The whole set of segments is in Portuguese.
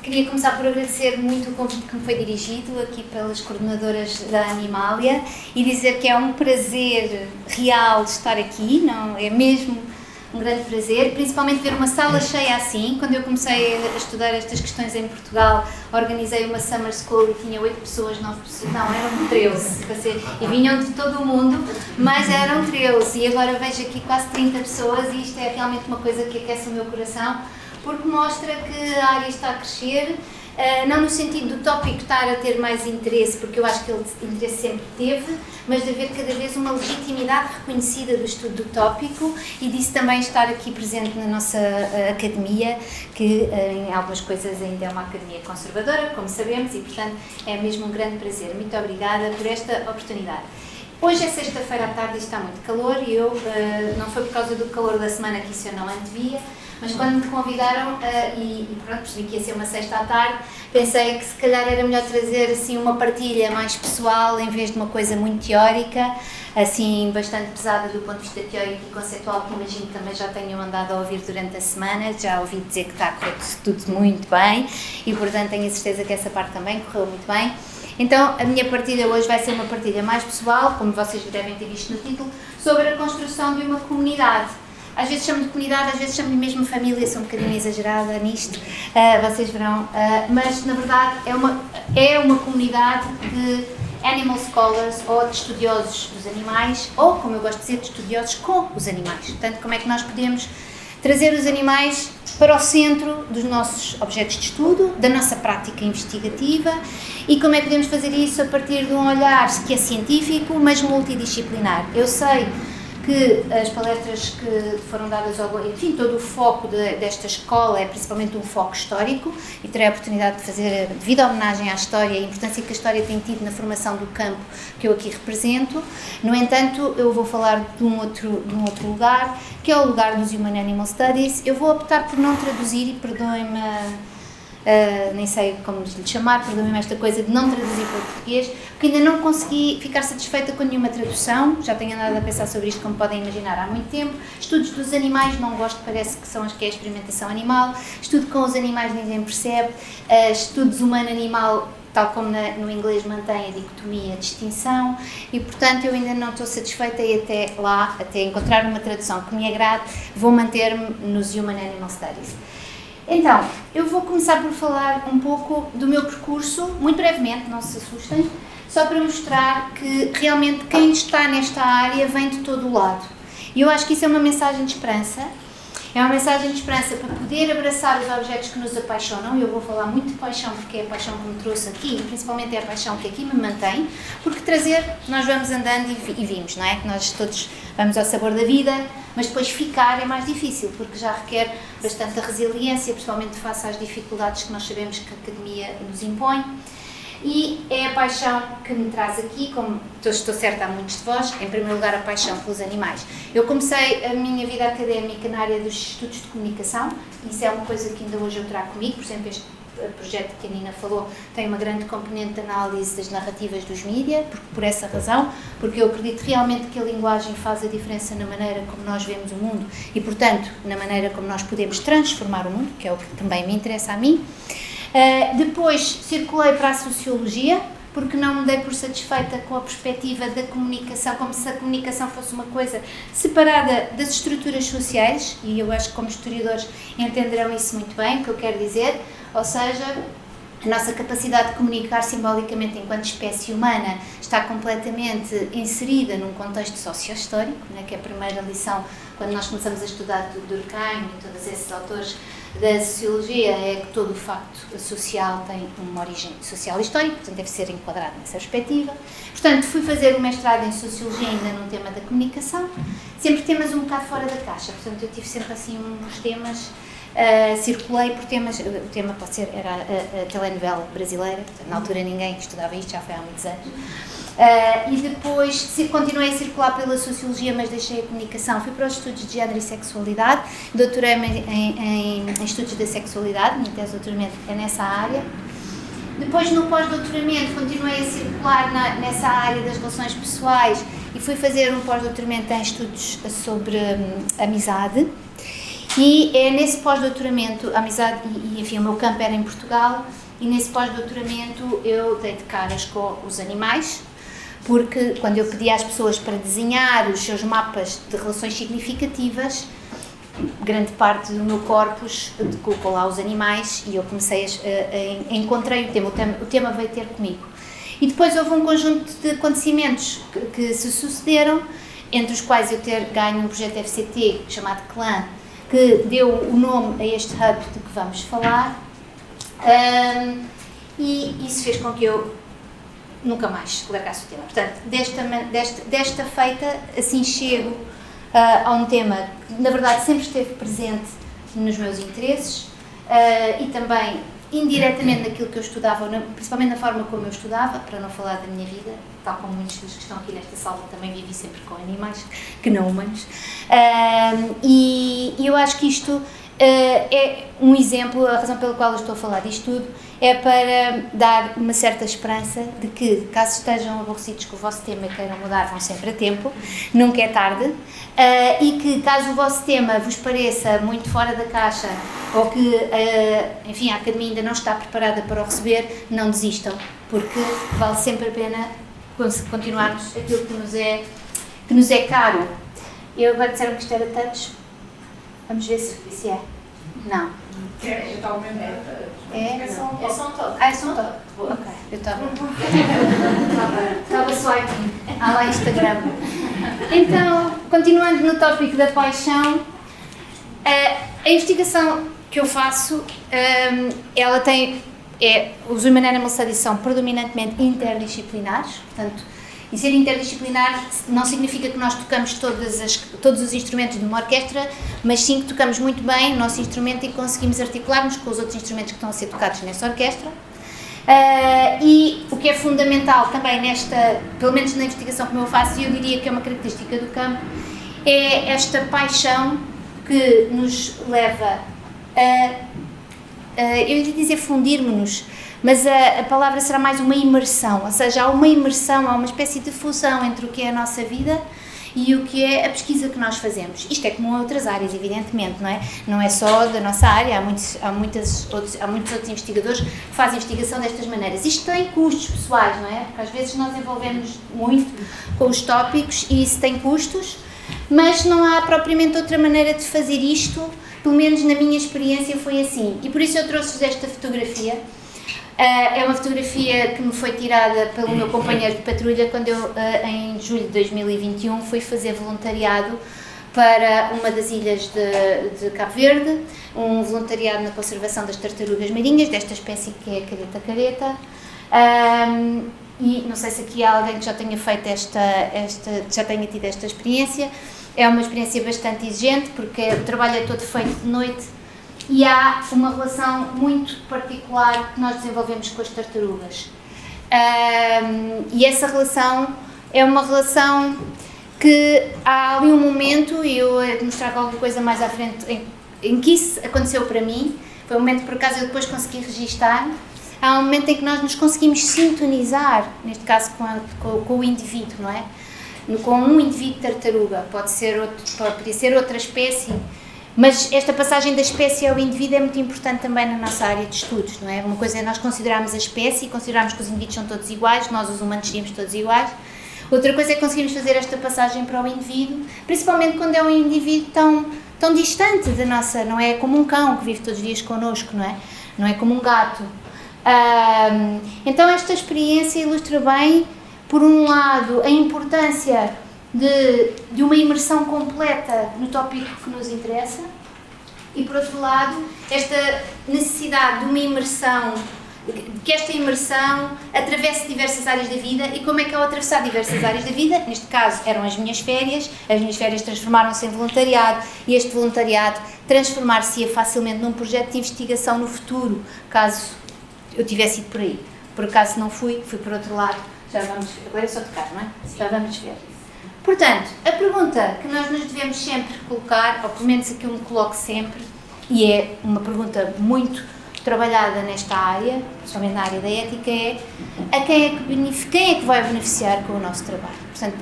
Queria começar por agradecer muito o convite que me foi dirigido aqui pelas coordenadoras da Animalia e dizer que é um prazer real de estar aqui, não é mesmo um grande prazer, principalmente ver uma sala cheia assim. Quando eu comecei a estudar estas questões em Portugal, organizei uma summer school e tinha 8 pessoas, 9 pessoas, não, eram 13, e vinham de todo o mundo, mas eram 13, e agora vejo aqui quase 30 pessoas e isto é realmente uma coisa que aquece o meu coração, porque mostra que a área está a crescer, não no sentido do tópico estar a ter mais interesse, porque eu acho que ele interesse sempre teve, mas de haver cada vez uma legitimidade reconhecida do estudo do tópico e disso também estar aqui presente na nossa academia, que em algumas coisas ainda é uma academia conservadora, como sabemos, e portanto é mesmo um grande prazer. Muito obrigada por esta oportunidade. Hoje é sexta-feira à tarde e está muito calor e eu, não foi por causa do calor da semana que isso eu não antevia, mas quando me convidaram e pronto, percebi que ia ser uma sexta à tarde, pensei que se calhar era melhor trazer assim uma partilha mais pessoal em vez de uma coisa muito teórica, assim bastante pesada do ponto de vista teórico e conceitual, que imagino que também já tenham andado a ouvir durante a semana, já ouvi dizer que está a correr tudo muito bem e portanto tenho a certeza que essa parte também correu muito bem. Então a minha partilha hoje vai ser uma partilha mais pessoal, como vocês devem ter visto no título, sobre a construção de uma comunidade. Às vezes chamo de comunidade, às vezes chamo de mesmo família, sou um bocadinho exagerada nisto, vocês verão, mas na verdade é uma comunidade de animal scholars, ou de estudiosos dos animais, ou, como eu gosto de dizer, de estudiosos com os animais. Portanto, como é que nós podemos trazer os animais para o centro dos nossos objetos de estudo, da nossa prática investigativa, e como é que podemos fazer isso a partir de um olhar que é científico, mas multidisciplinar. Eu sei que as palestras que foram dadas enfim, todo o foco desta escola é principalmente um foco histórico e terei a oportunidade de fazer a devida homenagem à história e a importância que a história tem tido na formação do campo que eu aqui represento. No entanto, eu vou falar de um outro lugar, que é o lugar dos Human Animal Studies. Eu vou optar por não traduzir e perdoem-me, nem sei como lhe chamar, perdoem-me esta coisa de não traduzir para o português, porque ainda não consegui ficar satisfeita com nenhuma tradução, já tenho andado a pensar sobre isto, como podem imaginar, há muito tempo. Estudos dos animais, não gosto, parece que são as que é a experimentação animal. Estudo com os animais, ninguém percebe. Estudos humano-animal, tal como no inglês mantém a dicotomia, a distinção, e portanto eu ainda não estou satisfeita e até encontrar uma tradução que me agrade, vou manter-me nos Human Animal Studies. Então, eu vou começar por falar um pouco do meu percurso, muito brevemente, não se assustem, só para mostrar que realmente quem está nesta área vem de todo o lado. E eu acho que isso é uma mensagem de esperança, é uma mensagem de esperança para poder abraçar os objetos que nos apaixonam, e eu vou falar muito de paixão porque é a paixão que me trouxe aqui, e principalmente é a paixão que aqui me mantém, porque trazer, nós vamos andando e vimos, não é? Que nós todos vamos ao sabor da vida, mas depois ficar é mais difícil, porque já requer bastante resiliência, principalmente face às dificuldades que nós sabemos que a academia nos impõe. E é a paixão que me traz aqui, como estou certa a muitos de vós, em primeiro lugar a paixão pelos animais. Eu comecei a minha vida académica na área dos estudos de comunicação, isso é uma coisa que ainda hoje eu trago comigo, por exemplo este projeto que a Nina falou tem uma grande componente de análise das narrativas dos mídia, por essa razão, porque eu acredito realmente que a linguagem faz a diferença na maneira como nós vemos o mundo e, portanto, na maneira como nós podemos transformar o mundo, que é o que também me interessa a mim. Depois circulei para a Sociologia, porque não me dei por satisfeita com a perspectiva da comunicação, como se a comunicação fosse uma coisa separada das estruturas sociais, e eu acho que como historiadores entenderão isso muito bem, o que eu quero dizer, ou seja, a nossa capacidade de comunicar simbolicamente enquanto espécie humana está completamente inserida num contexto socio-histórico, né, que é a primeira lição quando nós começamos a estudar Durkheim e todos esses autores da Sociologia, é que todo o facto social tem uma origem social e histórica, portanto deve ser enquadrado nessa perspectiva. Portanto, fui fazer o mestrado em Sociologia ainda num tema da comunicação, sempre temas um bocado fora da caixa, portanto eu tive sempre assim uns temas, circulei por temas, o tema pode ser, era a telenovela brasileira, portanto, na altura ninguém estudava isto, já foi há muitos anos. E depois continuei a circular pela Sociologia, mas deixei a comunicação, fui para os estudos de género e sexualidade, doutorei-me em estudos da sexualidade, minha tese de doutoramento é nessa área. Depois, no pós-doutoramento, continuei a circular nessa área das relações pessoais e fui fazer um pós-doutoramento em estudos sobre amizade. E é nesse pós-doutoramento, a amizade, e enfim, o meu campo era em Portugal, e nesse pós-doutoramento eu dei de caras com os animais, porque quando eu pedi às pessoas para desenhar os seus mapas de relações significativas, grande parte do meu corpus colocou lá os animais e eu comecei encontrei o tema veio ter comigo. E depois houve um conjunto de acontecimentos que se sucederam, entre os quais eu ter ganho um projeto FCT chamado Clã, que deu o nome a este hub de que vamos falar, e isso fez com que eu nunca mais largasse o tema. Portanto, desta feita, assim chego a um tema que, na verdade, sempre esteve presente nos meus interesses e também indiretamente naquilo que eu estudava, principalmente na forma como eu estudava, para não falar da minha vida, tal como muitos dos que estão aqui nesta sala também vivi sempre com animais, que não humanos. E eu acho que isto é um exemplo, a razão pela qual eu estou a falar disto tudo é para dar uma certa esperança de que, caso estejam aborrecidos com o vosso tema e queiram mudar, vão sempre a tempo, nunca é tarde, e que, caso o vosso tema vos pareça muito fora da caixa ou que, enfim, a Academia ainda não está preparada para o receber, não desistam, porque vale sempre a pena continuarmos aquilo que nos é caro. Eu agora disseram que isto era touch. Vamos ver se é. Não. É totalmente. É só um toque. É só um toque. Ok, eu estava swiping. Lá Instagram. Então, continuando no tópico da paixão, a investigação que eu faço, ela tem. Os Human Animal Studies são predominantemente interdisciplinares, portanto, e ser interdisciplinar não significa que nós tocamos todos os instrumentos de uma orquestra, mas sim que tocamos muito bem o nosso instrumento e conseguimos articular-nos com os outros instrumentos que estão a ser tocados nessa orquestra. E o que é fundamental também pelo menos na investigação que eu faço, e eu diria que é uma característica do campo, é esta paixão que nos leva eu ia dizer fundirmos-nos, mas a palavra será mais uma imersão, ou seja, há uma imersão, há uma espécie de fusão entre o que é a nossa vida e o que é a pesquisa que nós fazemos. Isto é como em outras áreas, evidentemente, não é? Não é só da nossa área, há muitos outros investigadores que fazem investigação destas maneiras. Isto tem custos pessoais, não é? Porque às vezes nós envolvemos muito com os tópicos e isso tem custos, mas não há propriamente outra maneira de fazer isto, pelo menos na minha experiência foi assim. E por isso eu trouxe-vos esta fotografia. É uma fotografia que me foi tirada pelo meu companheiro de patrulha quando eu, em julho de 2021, fui fazer voluntariado para uma das ilhas de Cabo Verde, um voluntariado na conservação das tartarugas marinhas, desta espécie que é a careta-careta. E não sei se aqui há alguém que já tenha feito já tenha tido esta experiência. É uma experiência bastante exigente porque o trabalho é todo feito de noite e há uma relação muito particular que nós desenvolvemos com as tartarugas. E essa relação é uma relação que há ali um momento, e eu vou mostrar alguma coisa mais à frente, em que isso aconteceu para mim, foi um momento que por acaso eu depois consegui registar. Há um momento em que nós nos conseguimos sintonizar, neste caso com o indivíduo, não é? Com um indivíduo de tartaruga, poderia ser outra espécie, mas esta passagem da espécie ao indivíduo é muito importante também na nossa área de estudos, não é? Uma coisa é nós considerarmos a espécie e considerarmos que os indivíduos são todos iguais, nós os humanos seríamos todos iguais. Outra coisa é conseguirmos fazer esta passagem para o indivíduo, principalmente quando é um indivíduo tão distante da nossa, não é como um cão que vive todos os dias connosco, não é? Não é como um gato. Então esta experiência ilustra bem, por um lado, a importância de uma imersão completa no tópico que nos interessa e, por outro lado, esta necessidade de uma imersão, que esta imersão atravesse diversas áreas da vida. E como é que ao atravessar diversas áreas da vida, neste caso eram as minhas férias transformaram-se em voluntariado e este voluntariado transformar-se-ia facilmente num projeto de investigação no futuro, caso eu tivesse ido por aí. Por acaso não fui por outro lado, já vamos ver, agora é só tocar, não é? Já vamos ver. Portanto, a pergunta que nós nos devemos sempre colocar, ou pelo menos a que eu me coloco sempre, e é uma pergunta muito trabalhada nesta área, principalmente na área da ética, é quem é que vai beneficiar com o nosso trabalho. Portanto,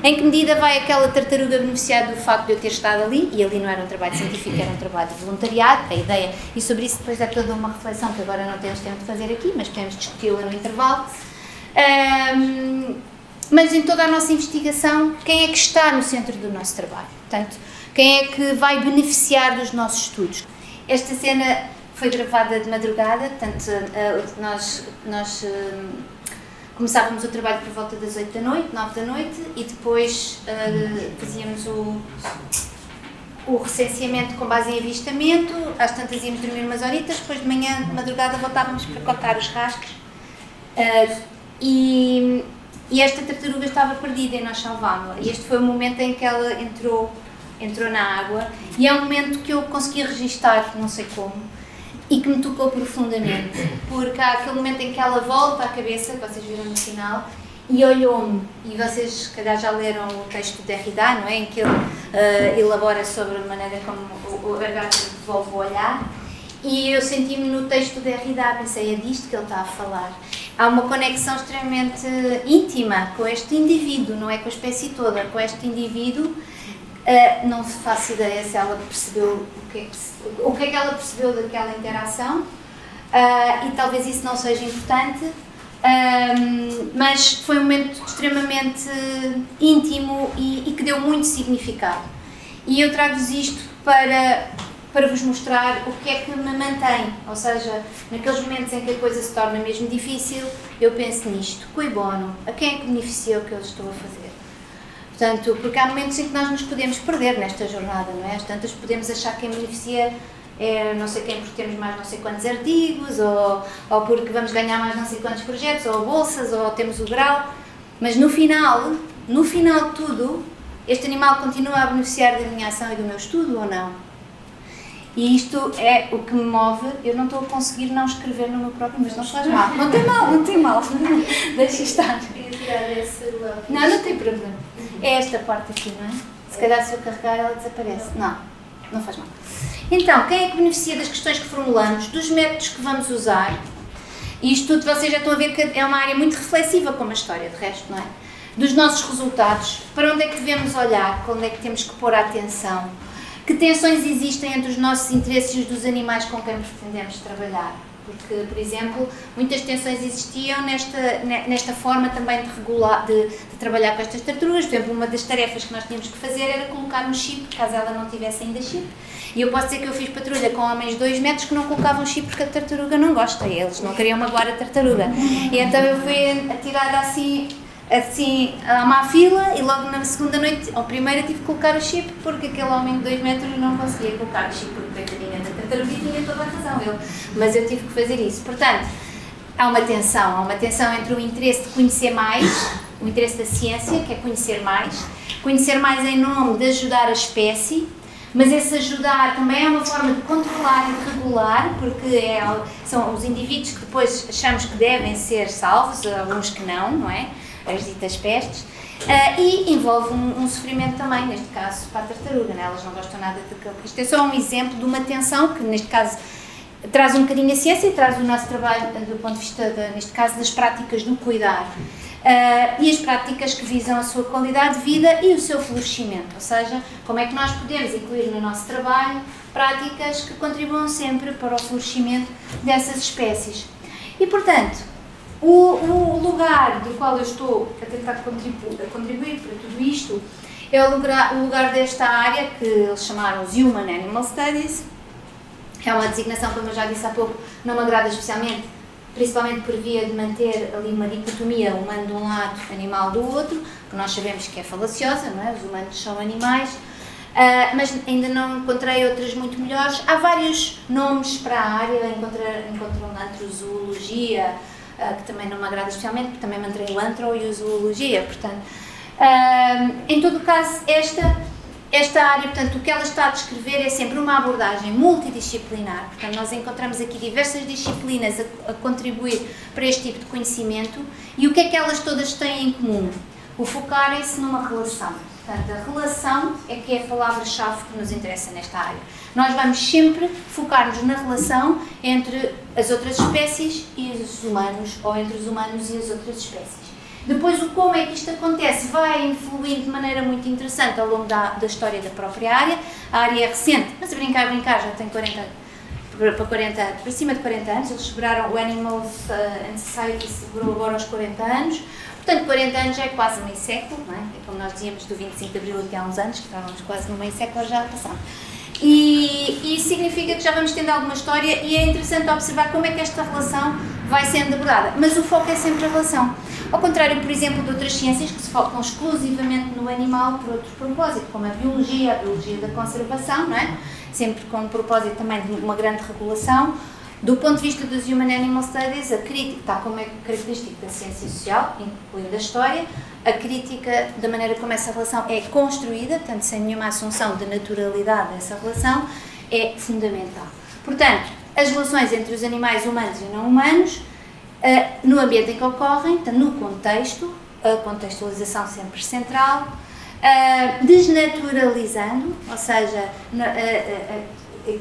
em que medida vai aquela tartaruga beneficiar do facto de eu ter estado ali, e ali não era um trabalho científico, era um trabalho de voluntariado, a ideia, e sobre isso depois é toda uma reflexão que agora não temos tempo de fazer aqui, mas podemos discuti-la no intervalo. Mas em toda a nossa investigação, quem é que está no centro do nosso trabalho? Portanto, quem é que vai beneficiar dos nossos estudos? Esta cena foi gravada de madrugada, portanto, nós começávamos o trabalho por volta das 8 da noite, 9 da noite, e depois fazíamos o recenseamento com base em avistamento, às tantas íamos dormir umas horitas, depois de manhã, de madrugada, voltávamos para cotar os rastros. E esta tartaruga estava perdida e nós salvámos-la. E este foi o momento em que ela entrou na água, e é um momento que eu consegui registar, não sei como, e que me tocou profundamente, porque há aquele momento em que ela volta à cabeça, que vocês viram no final, e olhou-me, e vocês se calhar já leram o texto de Derrida, não é? Em que ele elabora sobre a maneira como a gata devolve o olhar, e eu senti-me no texto de Derrida, pensei, é disto que ele está a falar. Há uma conexão extremamente íntima com este indivíduo, não é com a espécie toda, com este indivíduo. Não faço ideia se ela percebeu o que é que ela percebeu daquela interação, e talvez isso não seja importante, mas foi um momento extremamente íntimo e que deu muito significado. E eu trago-vos isto para vos mostrar o que é que me mantém, ou seja, naqueles momentos em que a coisa se torna mesmo difícil, eu penso nisto, cui bono, a quem é que beneficia o que eu estou a fazer? Portanto, porque há momentos em que nós nos podemos perder nesta jornada, não é? Às tantas podemos achar que quem beneficia é não sei quem porque temos mais não sei quantos artigos, ou porque vamos ganhar mais não sei quantos projetos, ou bolsas, ou temos o grau, mas no final de tudo, este animal continua a beneficiar da minha ação e do meu estudo ou não? E isto é o que me move. Eu não estou a conseguir não escrever no meu próprio, mas não faz mal. Não tem mal. Deixa estar. Não tem problema. É esta parte aqui, não é? Se calhar se eu carregar ela desaparece. Não faz mal. Então, quem é que beneficia das questões que formulamos, dos métodos que vamos usar? E isto tudo vocês já estão a ver que é uma área muito reflexiva como a história, de resto, não é? Dos nossos resultados, para onde é que devemos olhar, onde é que temos que pôr a atenção? Que tensões existem entre os nossos interesses e os dos animais com quem pretendemos trabalhar? Porque, por exemplo, muitas tensões existiam nesta forma também de trabalhar com estas tartarugas. Por exemplo, uma das tarefas que nós tínhamos que fazer era colocar um chip, caso ela não tivesse ainda chip. E eu posso dizer que eu fiz patrulha com homens de 2 metros que não colocavam chip porque a tartaruga não gosta. E eles não queriam magoar a tartaruga. E então eu fui atirada assim a uma fila, e logo na segunda noite, ou primeira, tive que colocar o chip porque aquele homem de 2 metros não conseguia colocar o chip porque coitadinha da tartaruga tinha toda a razão, mas eu tive que fazer isso. Portanto, há uma tensão entre o interesse de conhecer mais, o interesse da ciência, que é conhecer mais em nome de ajudar a espécie, mas esse ajudar também é uma forma de controlar e de regular, porque são os indivíduos que depois achamos que devem ser salvos, alguns que não é? As ditas pestes, e envolve um sofrimento também, neste caso para a tartaruga, né? Elas não gostam nada daquilo. Isto é só um exemplo de uma tensão que, neste caso, traz um bocadinho a ciência e traz o nosso trabalho do ponto de vista, neste caso, das práticas do cuidar, e as práticas que visam a sua qualidade de vida e o seu florescimento, ou seja, como é que nós podemos incluir no nosso trabalho práticas que contribuam sempre para o florescimento dessas espécies. E, portanto, o lugar do qual eu estou a tentar contribuir para tudo isto é o lugar desta área que eles chamaram os Human Animal Studies. É uma designação, como eu já disse há pouco, não me agrada especialmente, principalmente por via de manter ali uma dicotomia, humano de um lado, animal do outro, que nós sabemos que é falaciosa, não é? Os humanos são animais, mas ainda não encontrei outras muito melhores. Há vários nomes para a área, encontro na antrozoologia, que também não me agrada especialmente, porque também manterei o antro e a zoologia, portanto, em todo o caso, esta área, portanto, o que ela está a descrever é sempre uma abordagem multidisciplinar, portanto, nós encontramos aqui diversas disciplinas a contribuir para este tipo de conhecimento, e o que é que elas todas têm em comum? O focarem-se numa relação. Portanto, a relação é que é a palavra-chave que nos interessa nesta área. Nós vamos sempre focar-nos na relação entre as outras espécies e os humanos, ou entre os humanos e as outras espécies. Depois, o como é que isto acontece vai influindo de maneira muito interessante ao longo da história da própria área. A área é recente, mas a brincar, já tem 40 para cima de 40 anos. Eles celebraram o Animals and Society, celebrou agora aos 40 anos. Portanto, 40 anos já é quase meio século, não é? É como nós dizíamos do 25 de Abril aqui há uns anos, que estávamos quase no meio século, já passamos. E isso significa que já vamos tendo alguma história e é interessante observar como é que esta relação vai sendo abordada. Mas o foco é sempre a relação. Ao contrário, por exemplo, de outras ciências que se focam exclusivamente no animal por outro propósito, como a biologia da conservação, não é? Sempre com o propósito também de uma grande regulação. Do ponto de vista dos Human Animal Studies, a crítica, tal como é característico da ciência social, incluindo a história, a crítica da maneira como essa relação é construída, portanto, sem nenhuma assunção de naturalidade dessa relação, é fundamental. Portanto, as relações entre os animais humanos e não humanos, no ambiente em que ocorrem, portanto, no contexto, a contextualização sempre central, desnaturalizando, ou seja,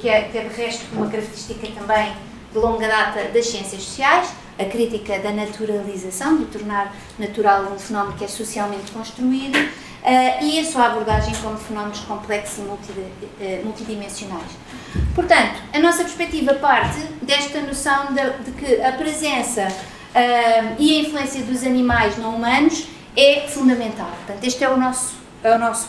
que é de resto uma característica também de longa data das ciências sociais, a crítica da naturalização, de tornar natural um fenómeno que é socialmente construído, e a sua abordagem como fenómenos complexos e multidimensionais. Portanto, a nossa perspectiva parte desta noção de que a presença e a influência dos animais não humanos é fundamental. Portanto, este é o nosso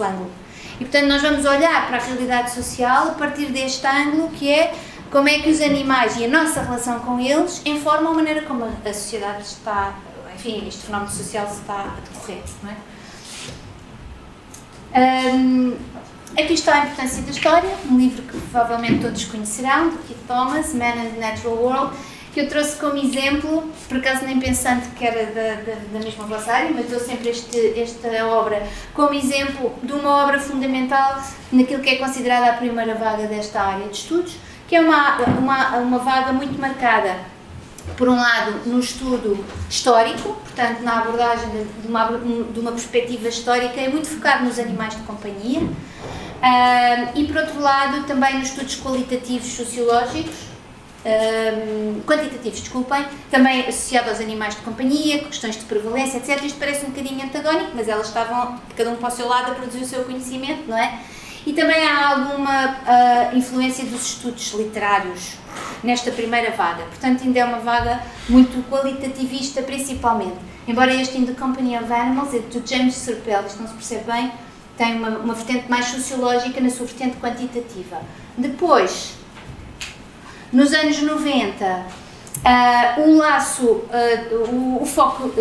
ângulo. E, portanto, nós vamos olhar para a realidade social a partir deste ângulo, que é como é que os animais e a nossa relação com eles informam a maneira como a sociedade está, enfim, este fenómeno social está a decorrer, não é? Aqui está a importância da história, um livro que provavelmente todos conhecerão, de Keith Thomas, Man and the Natural World, que eu trouxe como exemplo, por acaso nem pensando que era da mesma vossa área, mas dou sempre esta obra como exemplo de uma obra fundamental naquilo que é considerada a primeira vaga desta área de estudos, que é uma vaga muito marcada, por um lado, no estudo histórico, portanto, na abordagem de uma perspectiva histórica, é muito focado nos animais de companhia, e, por outro lado, também nos estudos quantitativos, também associado aos animais de companhia, questões de prevalência, etc. Isto parece um bocadinho antagónico, mas elas estavam, cada um para o seu lado, a produzir o seu conhecimento, não é? E também há alguma influência dos estudos literários nesta primeira vaga. Portanto, ainda é uma vaga muito qualitativista, principalmente. Embora este In the Company of Animals, é do James Serpell, isto não se percebe bem, tem uma vertente mais sociológica na sua vertente quantitativa. Depois, nos anos 90, o foco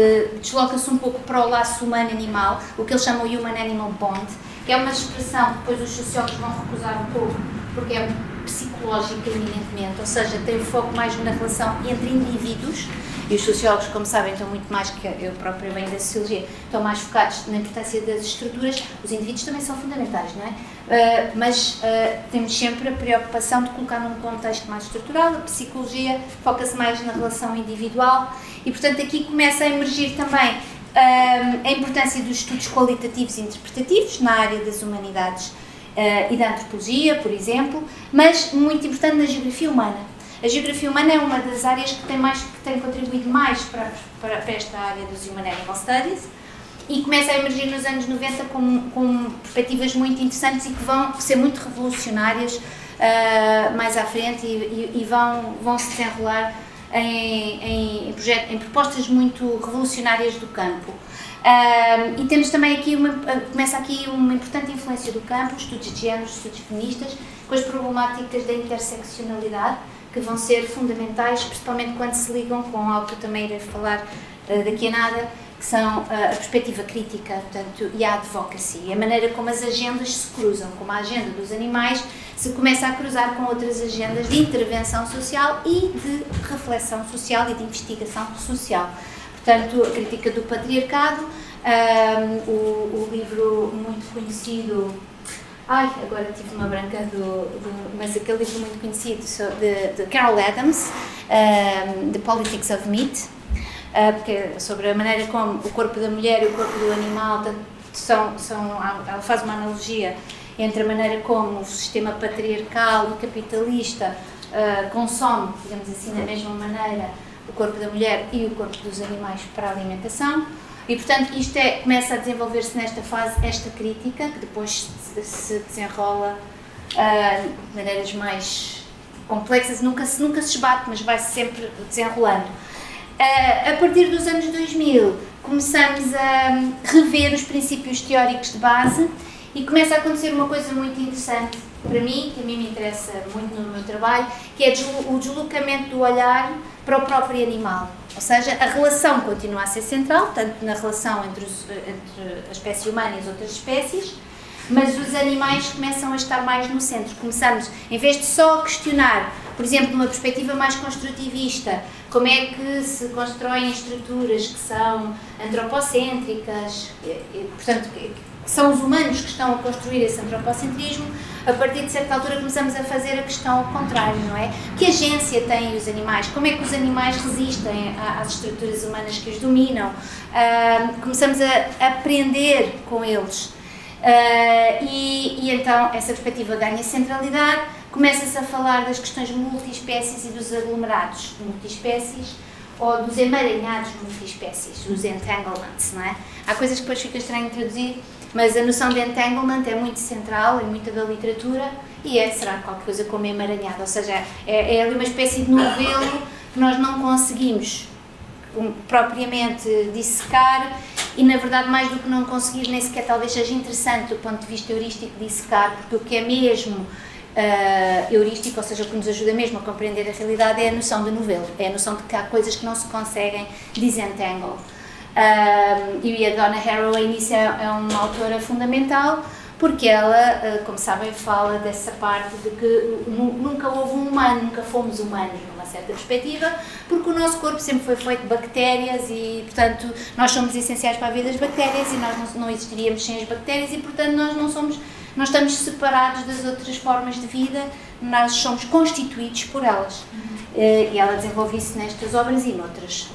desloca-se um pouco para o laço humano-animal, o que eles chamam o Human-Animal Bond, que é uma expressão que depois os sociólogos vão recusar um pouco, porque é psicológica eminentemente, ou seja, tem o foco mais na relação entre indivíduos, e os sociólogos, como sabem, estão muito mais, que eu própria venho da sociologia, estão mais focados na importância das estruturas. Os indivíduos também são fundamentais, não é? Mas temos sempre a preocupação de colocar num contexto mais estrutural. A psicologia foca-se mais na relação individual e, portanto, aqui começa a emergir também a importância dos estudos qualitativos e interpretativos na área das humanidades e da antropologia, por exemplo, mas muito importante na geografia humana. A geografia humana é uma das áreas que tem contribuído mais para esta área dos Human Animal Studies e começa a emergir nos anos 90 com perspectivas muito interessantes e que vão ser muito revolucionárias mais à frente e vão se desenrolar em propostas muito revolucionárias do campo. E temos também começa aqui uma importante influência do campo, estudos de género, estudos feministas, com as problemáticas da interseccionalidade, que vão ser fundamentais, principalmente quando se ligam com algo que eu também irei falar daqui a nada, que são a perspectiva crítica, portanto, e a advocacy, a maneira como as agendas se cruzam, como a agenda dos animais se começa a cruzar com outras agendas de intervenção social e de reflexão social e de investigação social. Portanto, a crítica do patriarcado, o livro muito conhecido, agora tive uma branca mas aquele livro muito conhecido de Carol Adams, The Politics of Meat, porque sobre a maneira como o corpo da mulher e o corpo do animal ela faz uma analogia entre a maneira como o sistema patriarcal e capitalista consome, digamos assim, da mesma maneira o corpo da mulher e o corpo dos animais para a alimentação. E, portanto, isto começa a desenvolver-se nesta fase, esta crítica, que depois se desenrola de maneiras mais complexas, nunca se esbate, mas vai-se sempre desenrolando. A partir dos anos 2000, começamos a rever os princípios teóricos de base e começa a acontecer uma coisa muito interessante para mim, que a mim me interessa muito no meu trabalho, que é o deslocamento do olhar para o próprio animal. Ou seja, a relação continua a ser central, tanto na relação entre a espécie humana e as outras espécies, mas os animais começam a estar mais no centro. Começamos, em vez de só questionar, por exemplo, numa perspectiva mais construtivista, como é que se constroem estruturas que são antropocêntricas, portanto, são os humanos que estão a construir esse antropocentrismo, a partir de certa altura começamos a fazer a questão ao contrário, não é? Que agência têm os animais? Como é que os animais resistem às estruturas humanas que os dominam? Começamos a aprender com eles. E então essa perspectiva ganha centralidade, começa-se a falar das questões multiespécies e dos aglomerados multiespécies, ou dos emaranhados multiespécies, os entanglements, não é? Há coisas que depois fica estranho traduzir, mas a noção de entanglement é muito central em muita da literatura e será qualquer coisa como emaranhado, ou seja, é ali uma espécie de novelo que nós não conseguimos propriamente dissecar e, na verdade, mais do que não conseguir, nem sequer talvez seja interessante do ponto de vista heurístico dissecar, porque o que é mesmo heurístico, ou seja, o que nos ajuda mesmo a compreender a realidade é a noção de novelo, é a noção de que há coisas que não se conseguem desentangle. E a Donna Haraway nisso é uma autora fundamental, porque ela, como sabem, fala dessa parte de que nunca houve um humano, nunca fomos humanos, numa certa perspectiva, porque o nosso corpo sempre foi feito de bactérias e, portanto, nós somos essenciais para a vida das bactérias e nós não existiríamos sem as bactérias e, portanto, nós estamos separados das outras formas de vida, nós somos constituídos por elas. E ela desenvolve isso nestas obras e noutras.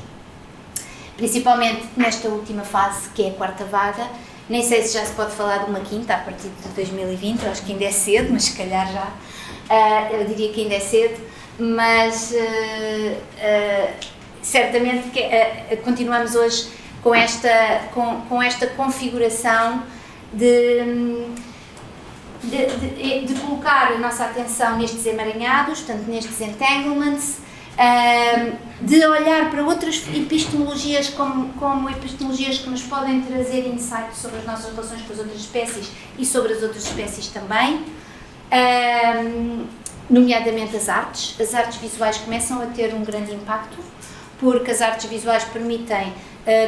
Principalmente nesta última fase, que é a quarta vaga. Nem sei se já se pode falar de uma quinta a partir de 2020, eu acho que ainda é cedo, mas se calhar já. Eu diria que ainda é cedo, mas certamente que continuamos hoje com esta configuração de colocar a nossa atenção nestes emaranhados, portanto nestes entanglements, de olhar para outras epistemologias como epistemologias que nos podem trazer insights sobre as nossas relações com as outras espécies e sobre as outras espécies também, nomeadamente as artes. As artes visuais começam a ter um grande impacto, porque as artes visuais permitem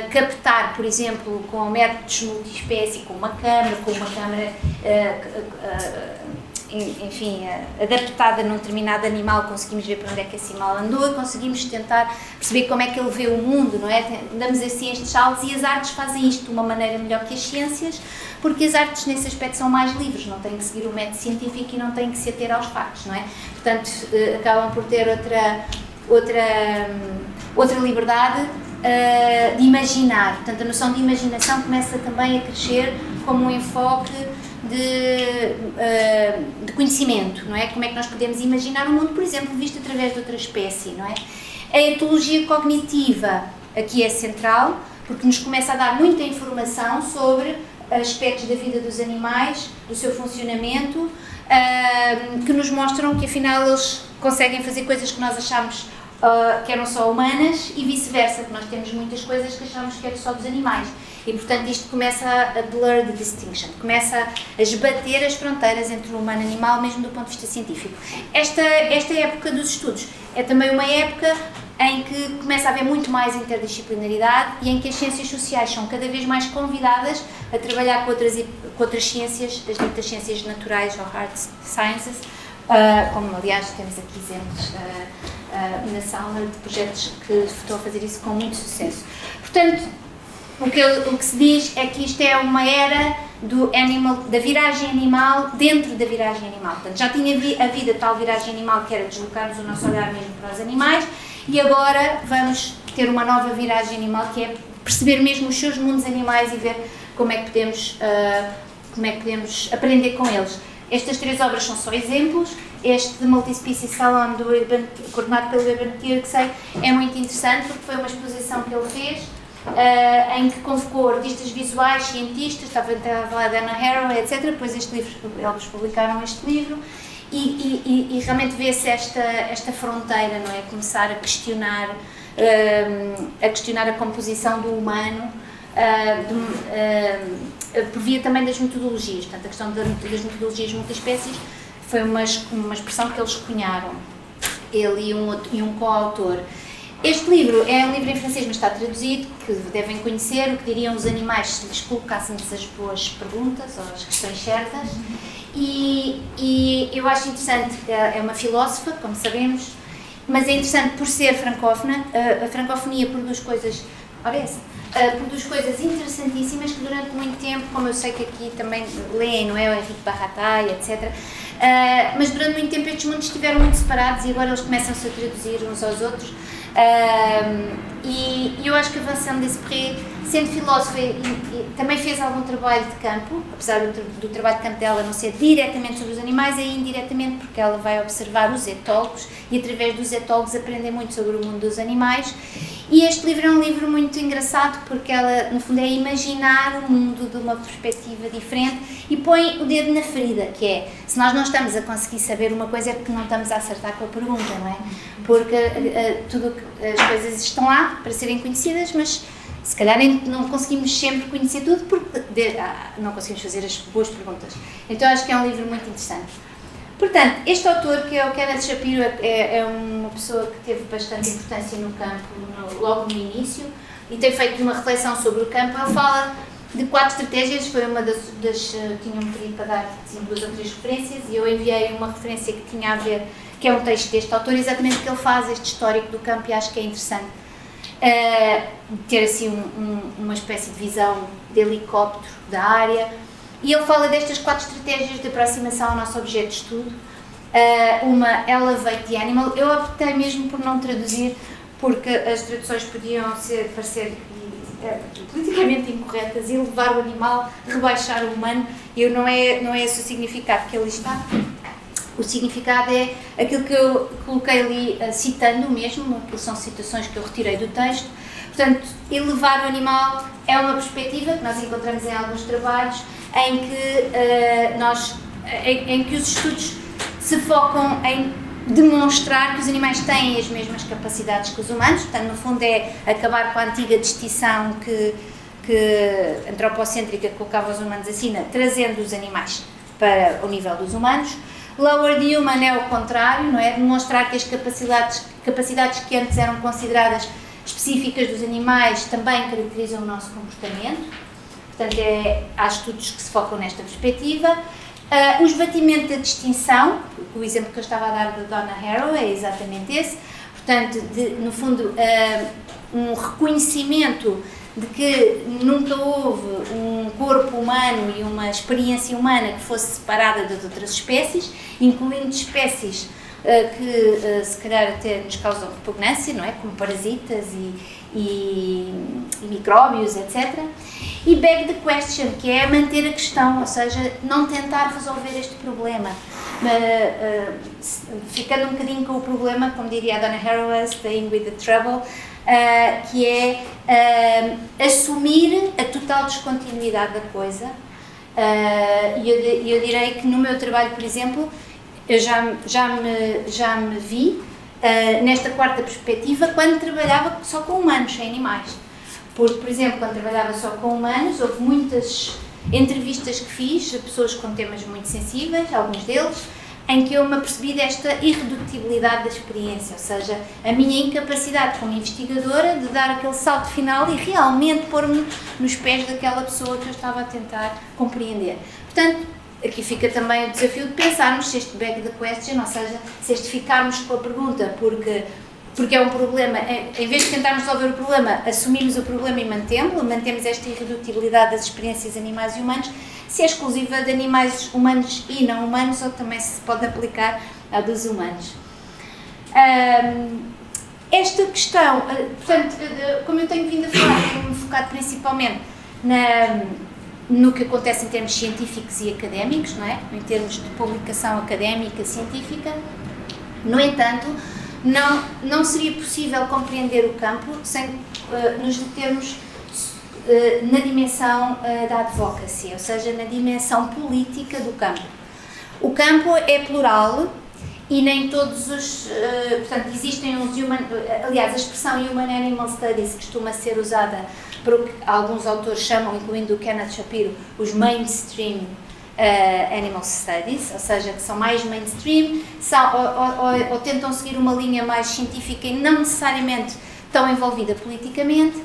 captar, por exemplo, com métodos multiespécie, com uma câmara enfim, adaptada num determinado animal, conseguimos ver para onde é que esse animal andou, conseguimos tentar perceber como é que ele vê o mundo, não é? Damos assim estes saltos e as artes fazem isto de uma maneira melhor que as ciências, porque as artes nesse aspecto são mais livres, não têm que seguir o método científico e não têm que se ater aos factos, não é? Portanto, acabam por ter outra liberdade de imaginar. Portanto, a noção de imaginação começa também a crescer como um enfoque de conhecimento, não é? Como é que nós podemos imaginar o mundo, por exemplo, visto através de outra espécie, não é? A etologia cognitiva aqui é central, porque nos começa a dar muita informação sobre aspectos da vida dos animais, do seu funcionamento, que nos mostram que afinal eles conseguem fazer coisas que nós achamos que eram só humanas e vice-versa, que nós temos muitas coisas que achamos que eram só dos animais. E, portanto, isto começa a blur the distinction, começa a esbater as fronteiras entre o humano e o animal, mesmo do ponto de vista científico. Esta época dos estudos é também uma época em que começa a haver muito mais interdisciplinaridade e em que as ciências sociais são cada vez mais convidadas a trabalhar com outras ciências, as ditas ciências naturais ou hard sciences, como, aliás, temos aqui exemplos na sala de projetos que estão a fazer isso com muito sucesso. Portanto, o que se diz é que isto é uma era da viragem animal dentro da viragem animal. Portanto, já tinha havido a tal viragem animal que era deslocarmos o nosso olhar mesmo para os animais e agora vamos ter uma nova viragem animal que é perceber mesmo os seus mundos animais e ver como é que podemos aprender com eles. Estas 3 obras são só exemplos. Este de Multispecies Salon, coordenado pelo Urban Kirksey, é muito interessante porque foi uma exposição que ele fez, em que convocou artistas visuais, cientistas, estava a falar da Anna Haraway, etc. Depois eles publicaram este livro e realmente vê-se esta fronteira, não é? Começar a questionar a composição do humano, por via também das metodologias. Portanto, a questão das metodologias multiespécies foi uma expressão que eles cunharam, ele e um coautor. Este livro é um livro em francês, mas está traduzido, que devem conhecer, o que diriam os animais se lhes colocássemos as boas perguntas, ou as questões certas, e eu acho interessante, é uma filósofa, como sabemos, mas é interessante por ser francófona. A francofonia produz coisas, produz coisas interessantíssimas que durante muito tempo, como eu sei que aqui também leem, não é, o Henrique Barratai, etc., mas durante muito tempo estes mundos estiveram muito separados e agora eles começam-se a traduzir uns aos outros. E eu acho que a Vincent Desprez, sendo filósofa, também fez algum trabalho de campo, apesar do trabalho de campo dela não ser diretamente sobre os animais, é indiretamente porque ela vai observar os etólogos e através dos etólogos aprender muito sobre o mundo dos animais. E este livro é um livro muito engraçado porque ela, no fundo, é imaginar o mundo de uma perspectiva diferente e põe o dedo na ferida, que é, se nós não estamos a conseguir saber uma coisa é porque não estamos a acertar com a pergunta, não é? Porque as coisas estão lá para serem conhecidas, mas se calhar não conseguimos sempre conhecer tudo porque não conseguimos fazer as boas perguntas. Então acho que é um livro muito interessante. Portanto, este autor, que é o Kenneth Shapiro, é uma pessoa que teve bastante importância no campo logo no início e tem feito uma reflexão sobre o campo. Ele fala de 4 estratégias, foi uma das tinham-me pedido para dar assim, 2 ou 3 referências e eu enviei uma referência que tinha a ver, que é um texto deste autor, exatamente porque ele faz este histórico do campo e acho que é interessante ter assim uma espécie de visão de helicóptero da área. E ele fala destas 4 estratégias de aproximação ao nosso objeto de estudo. Uma, Elevate the Animal. Eu optei mesmo por não traduzir, porque as traduções podiam parecer politicamente incorretas, elevar o animal, rebaixar o humano, e não é esse o significado que ali está. O significado é aquilo que eu coloquei ali, citando mesmo, que são citações que eu retirei do texto. Portanto, elevar o animal é uma perspectiva que nós encontramos em alguns trabalhos, em que os estudos se focam em demonstrar que os animais têm as mesmas capacidades que os humanos. Portanto, no fundo é acabar com a antiga distinção antropocêntrica que colocava os humanos acima, trazendo os animais para o nível dos humanos. Lower the Human é o contrário, não é? Demonstrar que as capacidades que antes eram consideradas específicas dos animais também caracterizam o nosso comportamento. Portanto, há estudos que se focam nesta perspectiva. O esvatimento da distinção, o exemplo que eu estava a dar da Donna Haraway é exatamente esse. Portanto, no fundo, um reconhecimento de que nunca houve um corpo humano e uma experiência humana que fosse separada das outras espécies, incluindo espécies que se calhar até nos causam repugnância, não é? Como parasitas e micróbios, etc. E beg the question, que é manter a questão, ou seja, não tentar resolver este problema, ficando um bocadinho com o problema, como diria a Donna Haraway, staying with the trouble, que é assumir a total descontinuidade da coisa. E eu direi que no meu trabalho, por exemplo, eu já me vi nesta 4ª perspectiva quando trabalhava só com humanos, sem animais. Porque, por exemplo, quando trabalhava só com humanos, houve muitas entrevistas que fiz a pessoas com temas muito sensíveis, alguns deles, em que eu me apercebi desta irredutibilidade da experiência, ou seja, a minha incapacidade como investigadora de dar aquele salto final e realmente pôr-me nos pés daquela pessoa que eu estava a tentar compreender. Portanto, aqui fica também o desafio de pensarmos se este beg the question, ou seja, se este ficarmos com a pergunta porque é um problema, em vez de tentarmos resolver o problema, assumimos o problema e mantemos esta irredutibilidade das experiências animais e humanos, se é exclusiva de animais humanos e não humanos, ou também se pode aplicar à dos humanos. Esta questão, portanto, como eu tenho vindo a falar, tenho-me focado principalmente no que acontece em termos científicos e académicos, não é? Em termos de publicação académica, científica. No entanto, não seria possível compreender o campo sem nos determos na dimensão da advocacy, ou seja, na dimensão política do campo. O campo é plural e nem todos os... portanto, existem uns... aliás, a expressão Human Animal Studies costuma ser usada por o que alguns autores chamam, incluindo o Kenneth Shapiro, os mainstream Animal Studies, ou seja, que são mais mainstream, ou tentam seguir uma linha mais científica e não necessariamente tão envolvida politicamente.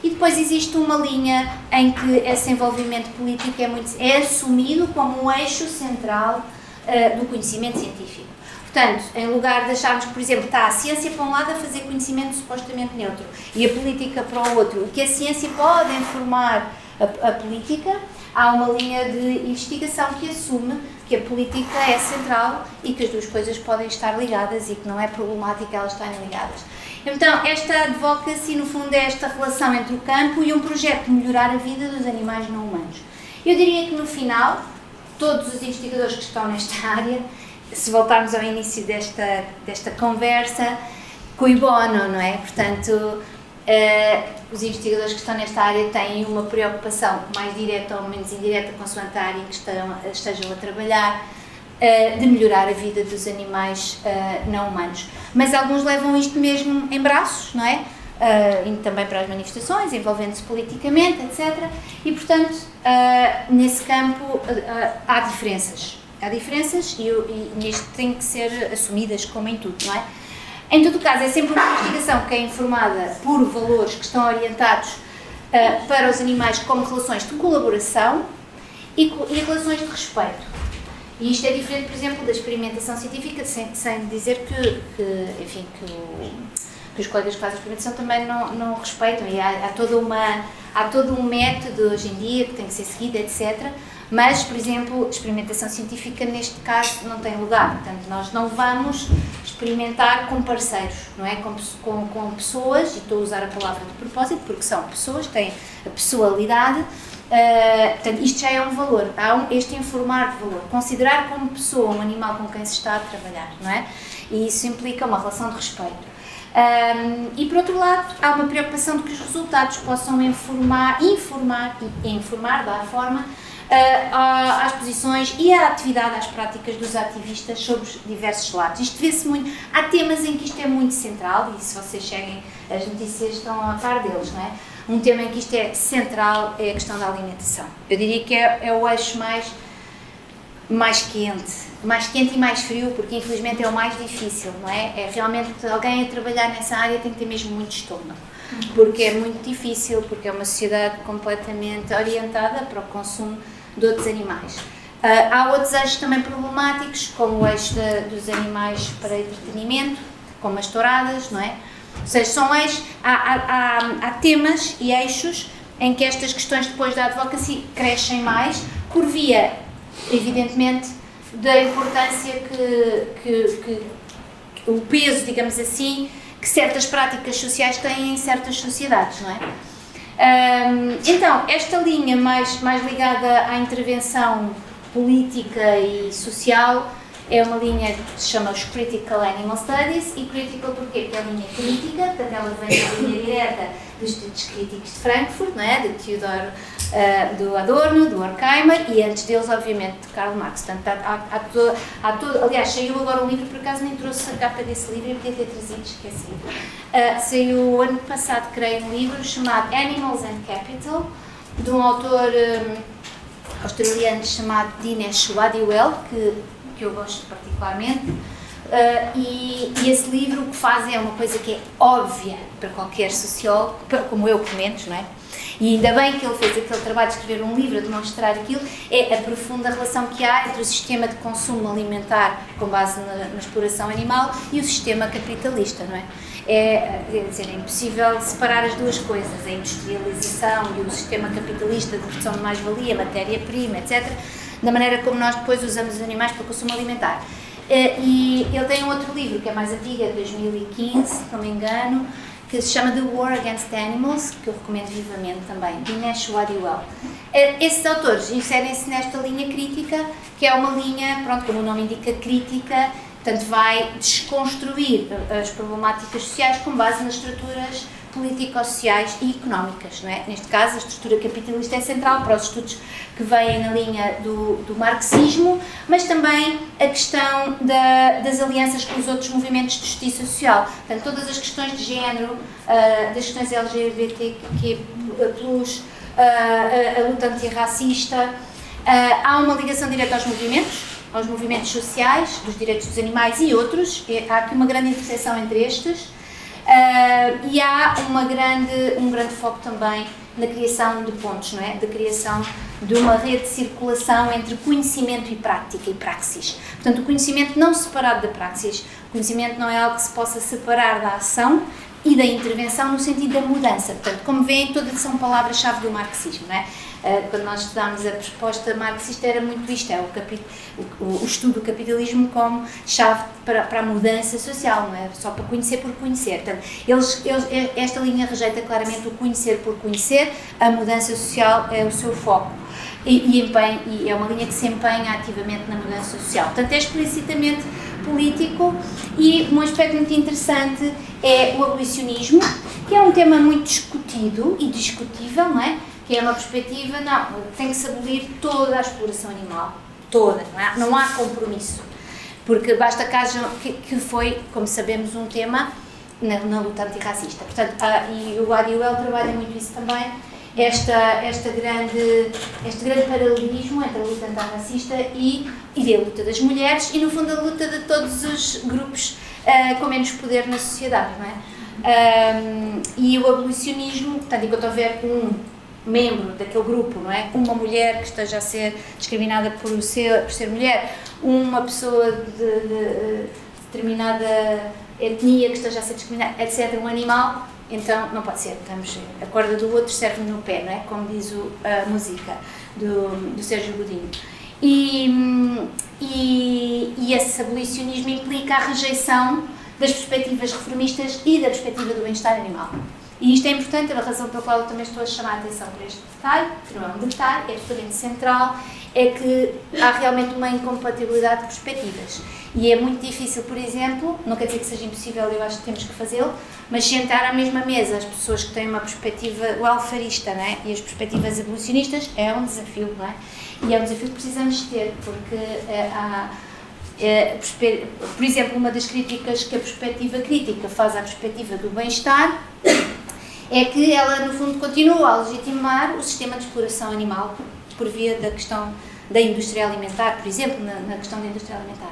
E depois existe uma linha em que esse envolvimento político é assumido como um eixo central do conhecimento científico. Portanto, em lugar de acharmos que, por exemplo, está a ciência para um lado a fazer conhecimento supostamente neutro e a política para o outro, que a ciência pode informar a política, há uma linha de investigação que assume que a política é central e que as duas coisas podem estar ligadas e que não é problemático elas estarem ligadas. Então, esta advocacy, no fundo, é esta relação entre o campo e um projeto de melhorar a vida dos animais não humanos. Eu diria que, no final, todos os investigadores que estão nesta área, se voltarmos ao início desta conversa, cui bono, não é? Portanto, os investigadores que estão nesta área têm uma preocupação mais direta ou menos indireta, consoante a área em que estejam a trabalhar, de melhorar a vida dos animais não humanos. Mas alguns levam isto mesmo em braços, não é? Indo também para as manifestações, envolvendo-se politicamente, etc. E, portanto, nesse campo há diferenças. Há diferenças e nisto têm que ser assumidas como em tudo, não é? Em todo caso, é sempre uma investigação que é informada por valores que estão orientados para os animais como relações de colaboração e relações de respeito. E isto é diferente, por exemplo, da experimentação científica, sem dizer que os colegas que fazem a experimentação também não respeitam. E há todo um método hoje em dia que tem que ser seguido, etc. Mas, por exemplo, experimentação científica neste caso não tem lugar. Portanto, nós não vamos experimentar com parceiros, não é? Com pessoas, e estou a usar a palavra de propósito porque são pessoas, têm a pessoalidade. Portanto, isto já é um valor, há este informar de valor, considerar como pessoa um animal com quem se está a trabalhar, não é? E isso implica uma relação de respeito. E por outro lado, há uma preocupação de que os resultados possam informar dar forma às posições e à atividade, às práticas dos ativistas sobre diversos lados. Isto vê-se muito, há temas em que isto é muito central e se vocês seguem as notícias estão a par deles, não é? Um tema em que isto é central é a questão da alimentação. Eu diria que é o eixo mais quente e mais frio, porque infelizmente é o mais difícil, não é? É realmente alguém a trabalhar nessa área tem que ter mesmo muito estômago, porque é muito difícil, porque é uma sociedade completamente orientada para o consumo de outros animais. Há outros eixos também problemáticos, como o eixo dos animais para entretenimento, como as touradas, não é? Ou seja, são eixos, há temas e eixos em que estas questões depois da advocacy crescem mais, por via, evidentemente, da importância que o peso, digamos assim, que certas práticas sociais têm em certas sociedades, não é? Então, esta linha mais ligada à intervenção política e social é uma linha que se chama os Critical Animal Studies, e critical porquê? Porque é a linha crítica, portanto ela vem da linha direta dos estudos críticos de Frankfurt, não é? De Theodor, do Adorno, do Horkheimer, e antes deles, obviamente, de Karl Marx. Portanto, aliás, saiu agora um livro, por acaso nem trouxe a capa desse livro, eu podia ter trazido, esqueci. Saiu ano passado, creio, um livro chamado Animals and Capital, de um autor australiano chamado Dinesh Waddiwell, que eu gosto particularmente, e esse livro o que faz é uma coisa que é óbvia para qualquer sociólogo, como eu, pelo menos, não é? E ainda bem que ele fez aquele trabalho de escrever um livro a demonstrar aquilo, é a profunda relação que há entre o sistema de consumo alimentar com base na exploração animal e o sistema capitalista, não é? Quer dizer, é impossível separar as duas coisas, a industrialização e o sistema capitalista de produção de mais-valia, matéria-prima, etc., da maneira como nós depois usamos os animais para o consumo alimentar. E ele tem um outro livro que é mais antigo, é de 2015, se não me engano, que se chama The War Against Animals, que eu recomendo vivamente também, de Dinesh Wadiwell. Esses autores inserem-se nesta linha crítica, que é uma linha, pronto, como o nome indica, crítica, portanto vai desconstruir as problemáticas sociais com base nas estruturas político-sociais e económicas, não é? Neste caso, a estrutura capitalista é central para os estudos que vêm na linha do marxismo, mas também a questão das alianças com os outros movimentos de justiça social. Portanto, todas as questões de género, das questões LGBTQ+, a luta antirracista, há uma ligação direta aos movimentos sociais, dos direitos dos animais e outros. Há aqui uma grande interseção entre estes. E há um grande foco também na criação de pontos, não é? Da criação de uma rede de circulação entre conhecimento e prática e praxis. Portanto, o conhecimento não separado da praxis. O conhecimento não é algo que se possa separar da ação e da intervenção no sentido da mudança. Portanto, como veem, todas são palavras-chave do marxismo, não é? Quando nós estudámos a proposta marxista era muito isto, o estudo do capitalismo como chave para a mudança social, não é? Só para conhecer por conhecer. Portanto, esta linha rejeita claramente o conhecer por conhecer, a mudança social é o seu foco. E é uma linha que se empenha ativamente na mudança social. Portanto, é explicitamente político. E um aspecto muito interessante é o abolicionismo, que é um tema muito discutido e discutível, não é? Que é uma perspectiva, tem que se abolir toda a exploração animal, toda, não há compromisso, porque basta que foi, como sabemos, um tema na luta antirracista. Portanto, e o Wadiwell trabalha muito isso também, este grande paralelismo entre a luta antirracista e a luta das mulheres e, no fundo, a luta de todos os grupos com menos poder na sociedade, não é? E o abolicionismo, portanto, enquanto houver um membro daquele grupo, não é? Uma mulher que esteja a ser discriminada por ser mulher, uma pessoa de determinada etnia que esteja a ser discriminada, etc., um animal, então não pode ser. A corda do outro serve no pé, não é? Como diz a música do Sérgio Godinho. E esse abolicionismo implica a rejeição das perspectivas reformistas e da perspectiva do bem-estar animal. E isto é importante, a razão pela qual eu também estou a chamar a atenção para este detalhe, que não é um detalhe, é absolutamente central, é que há realmente uma incompatibilidade de perspectivas. E é muito difícil, por exemplo, não quer dizer que seja impossível, eu acho que temos que fazê-lo, mas sentar à mesma mesa as pessoas que têm uma perspectiva welfarista, não é? E as perspectivas abolicionistas é um desafio, não é? E é um desafio que precisamos ter, porque por exemplo, uma das críticas que a perspectiva crítica faz à perspectiva do bem-estar é que ela, no fundo, continua a legitimar o sistema de exploração animal por via da questão da indústria alimentar, por exemplo, na questão da indústria alimentar.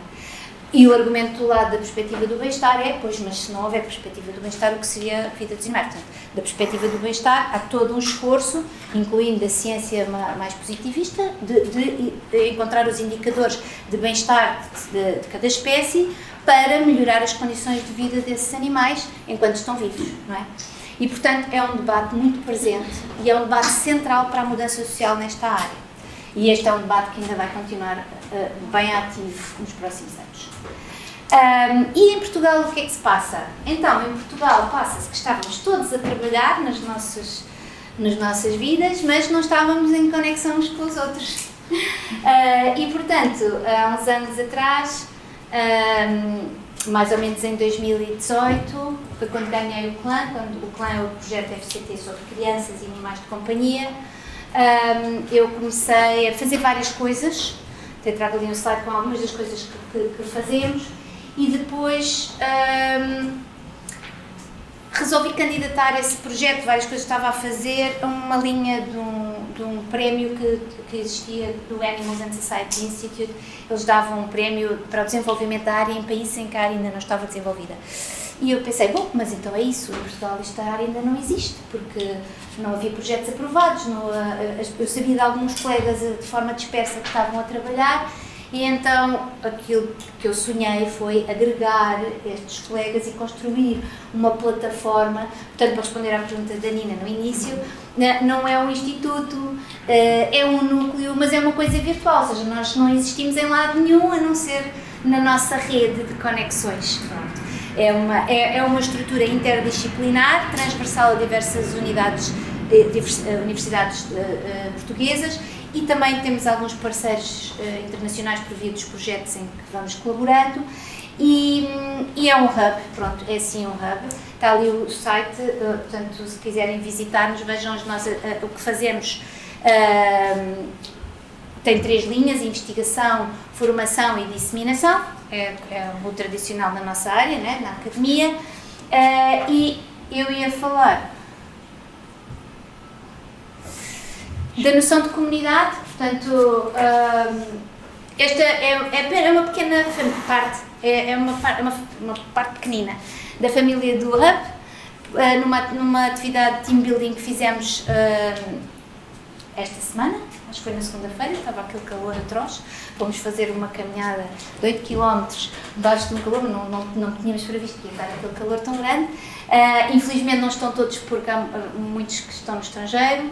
E o argumento do lado da perspectiva do bem-estar é, pois, mas se não houver perspectiva do bem-estar, o que seria a vida dos animais? Portanto, da perspectiva do bem-estar, há todo um esforço, incluindo a ciência mais positivista, de encontrar os indicadores de bem-estar de cada espécie para melhorar as condições de vida desses animais enquanto estão vivos, não é? E, portanto, é um debate muito presente e é um debate central para a mudança social nesta área. E este é um debate que ainda vai continuar bem ativo nos próximos anos. E em Portugal o que é que se passa? Então, em Portugal passa-se que estávamos todos a trabalhar nas nossas vidas, mas não estávamos em conexão uns com os outros. E, portanto, há uns anos atrás, mais ou menos em 2018, foi quando ganhei o CLAN, quando o CLAN é o projeto FCT sobre crianças e animais de companhia. Eu comecei a fazer várias coisas, tenho trago ali um slide com algumas das coisas que fazemos, e depois resolvi candidatar a esse projeto, várias coisas que estava a fazer, a uma linha de um prémio que existia do Animals and Society Institute. Eles davam um prémio para o desenvolvimento da área em países em que a área ainda não estava desenvolvida. E eu pensei, bom, mas então é isso, em Portugal esta área ainda não existe, porque não havia projetos aprovados, eu sabia de alguns colegas de forma dispersa que estavam a trabalhar, e então aquilo que eu sonhei foi agregar estes colegas e construir uma plataforma. Portanto, para responder à pergunta da Nina no início, não é um instituto, é um núcleo, mas é uma coisa virtual, ou seja, nós não existimos em lado nenhum a não ser na nossa rede de conexões. Pronto. É uma estrutura interdisciplinar, transversal a diversas universidades portuguesas, e também temos alguns parceiros internacionais por via dos projetos em que vamos colaborando, e é um hub, pronto, é sim um hub. Está ali o site, portanto, se quiserem visitar-nos, vejam o que fazemos. Tem 3 linhas: investigação, formação e disseminação, é o tradicional na nossa área, né, na academia, e eu ia falar da noção de comunidade. Portanto, esta é uma pequena parte, é uma parte pequenina da família do Hub, numa atividade de team building que fizemos esta semana, acho que foi na segunda-feira, estava aquele calor atroz, fomos fazer uma caminhada de 8 km debaixo de um calor, não tínhamos previsto que ia dar aquele calor tão grande. Infelizmente não estão todos, porque há muitos que estão no estrangeiro,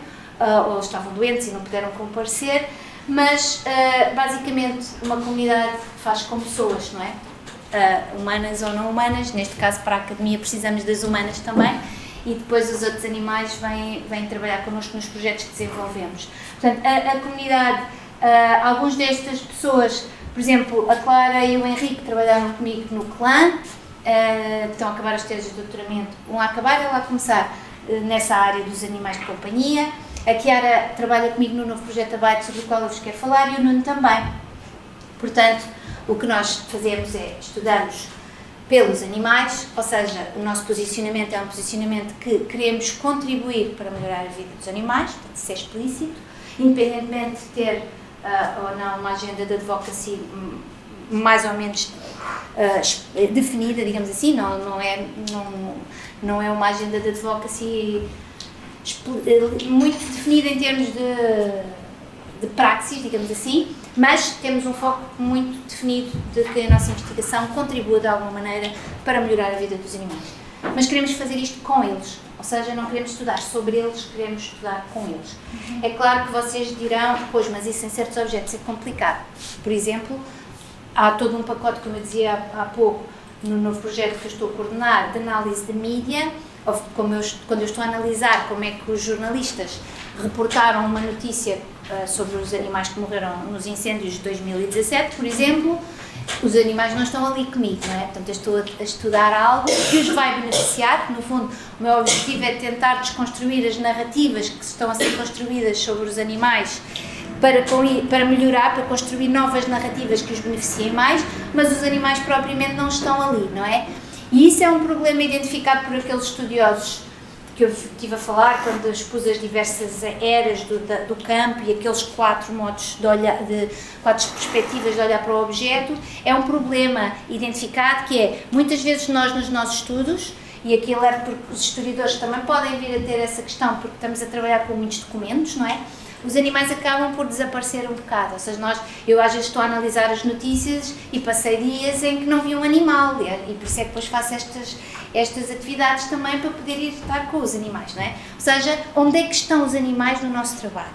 ou estavam doentes e não puderam comparecer, mas basicamente uma comunidade faz com pessoas, não é? Humanas ou não humanas, neste caso para a academia precisamos das humanas também, e depois os outros animais vêm trabalhar connosco nos projetos que desenvolvemos. Portanto, a comunidade, alguns destas pessoas, por exemplo, a Clara e o Henrique trabalharam comigo no clã, estão a acabar as teses de doutoramento, um a acabar e ela a começar nessa área dos animais de companhia. A Chiara trabalha comigo no novo projeto Abide, sobre o qual eu vos quero falar, e o Nuno também. Portanto, o que nós fazemos é estudamos pelos animais, ou seja, o nosso posicionamento é um posicionamento que queremos contribuir para melhorar a vida dos animais, portanto, isso é explícito, independentemente de ter ou não uma agenda de advocacy mais ou menos definida, digamos assim, não é uma agenda de advocacy muito definida em termos de praxis, digamos assim, mas temos um foco muito definido de que a nossa investigação contribua de alguma maneira para melhorar a vida dos animais. Mas queremos fazer isto com eles, ou seja, não queremos estudar sobre eles, queremos estudar com eles. É claro que vocês dirão, pois, mas isso em certos objetos é complicado. Por exemplo, há todo um pacote, como eu dizia há pouco, no novo projeto que eu estou a coordenar, de análise de mídia, quando eu estou a analisar como é que os jornalistas reportaram uma notícia sobre os animais que morreram nos incêndios de 2017, por exemplo, os animais não estão ali comigo, não é? Portanto, eu estou a estudar algo que os vai beneficiar, que no fundo o meu objetivo é tentar desconstruir as narrativas que estão a ser construídas sobre os animais para melhorar, para construir novas narrativas que os beneficiem mais, mas os animais propriamente não estão ali, não é? E isso é um problema identificado por aqueles estudiosos que eu estive a falar quando expus as diversas eras do campo e aqueles 4 modos de olhar, 4 perspectivas de olhar para o objeto. É um problema identificado que é, muitas vezes nós nos nossos estudos, e aqui alerto porque os historiadores também podem vir a ter essa questão porque estamos a trabalhar com muitos documentos, não é? Os animais acabam por desaparecer um bocado, ou seja, eu às vezes estou a analisar as notícias e passei dias em que não vi um animal, e por isso é que depois faço estas atividades também para poder ir estar com os animais, não é? Ou seja, onde é que estão os animais no nosso trabalho,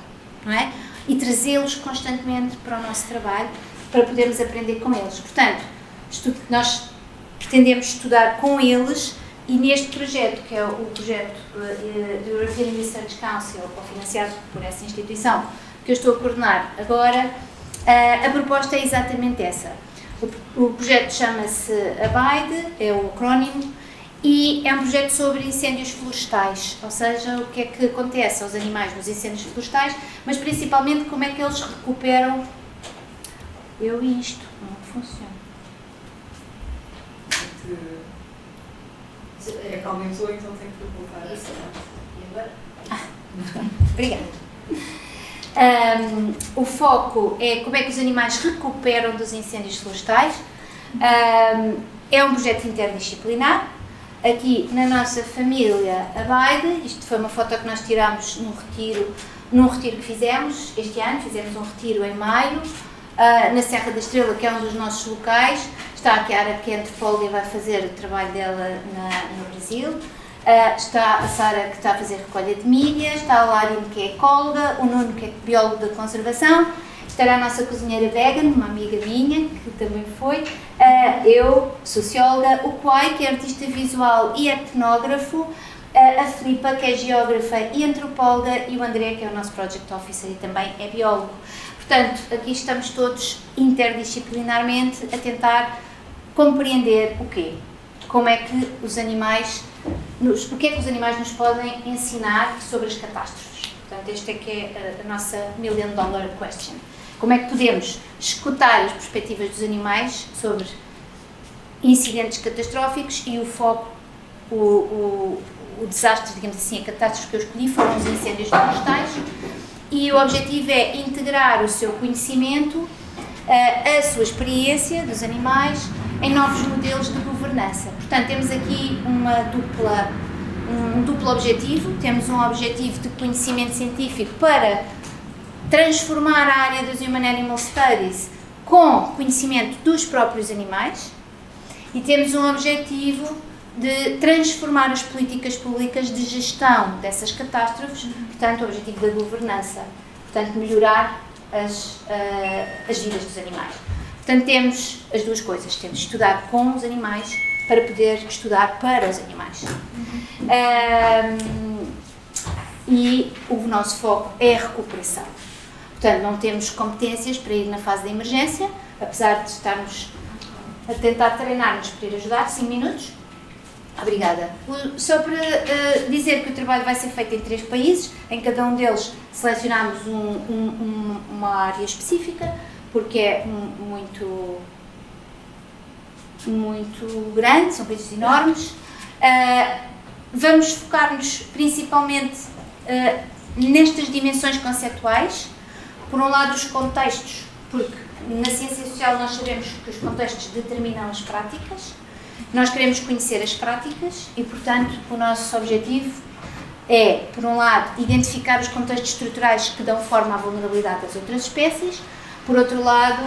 não é? E trazê-los constantemente para o nosso trabalho, para podermos aprender com eles. Portanto, nós pretendemos estudar com eles. E neste projeto, que é o projeto do European Research Council, financiado por essa instituição, que eu estou a coordenar agora, a proposta é exatamente essa. O projeto chama-se Abide, é o acrónimo, e é um projeto sobre incêndios florestais, ou seja, o que é que acontece aos animais nos incêndios florestais, mas principalmente como é que eles recuperam. Isto não funciona. É que aumentou, então tem que voltar. Isso. E agora? Obrigada. O foco é como é que os animais recuperam dos incêndios florestais. É um projeto interdisciplinar. Aqui na nossa família Abide, isto foi uma foto que nós tirámos num retiro que fizemos este ano, fizemos um retiro em maio, na Serra da Estrela, que é um dos nossos locais. Está a Chiara, que é antropóloga e vai fazer o trabalho dela no Brasil. Está a Sara, que está a fazer recolha de mídia. Está a Larine, que é ecóloga. O Nuno, que é biólogo da conservação. estará a nossa cozinheira vegan, uma amiga minha, que também foi, eu, socióloga, o Kwai, que é artista visual e etnógrafo, a Filipa, que é geógrafa e antropóloga, e o André, que é o nosso Project Officer e também é biólogo. Portanto, aqui estamos todos interdisciplinarmente a tentar compreender o quê? Como é que os animais, o que é que os animais nos podem ensinar sobre as catástrofes? Portanto, esta é que é a nossa $1 million question. Como é que podemos escutar as perspectivas dos animais sobre incidentes catastróficos e o foco, o desastre, digamos assim, a catástrofe que eu escolhi foram os incêndios florestais, e o objetivo é integrar o seu conhecimento, a sua experiência dos animais em novos modelos de governança. Portanto, temos aqui um duplo objetivo. Temos um objetivo de conhecimento científico para transformar a área dos Human Animal Studies com conhecimento dos próprios animais, e temos um objetivo de transformar as políticas públicas de gestão dessas catástrofes, portanto, o objetivo da governança, portanto, melhorar as vidas dos animais. Portanto, temos as duas coisas, temos de estudar com os animais para poder estudar para os animais. E o nosso foco é a recuperação. Portanto, não temos competências para ir na fase da emergência, apesar de estarmos a tentar treinar-nos para ir ajudar. 5 minutos. Obrigada. Só para dizer que o trabalho vai ser feito em 3 países, em cada um deles selecionámos uma área específica, porque é muito grande, são países enormes. Vamos focar-nos principalmente nestas dimensões conceptuais. Por um lado, os contextos, porque na ciência social nós sabemos que os contextos determinam as práticas. Nós queremos conhecer as práticas e, portanto, o nosso objetivo é, por um lado, identificar os contextos estruturais que dão forma à vulnerabilidade das outras espécies, por outro lado,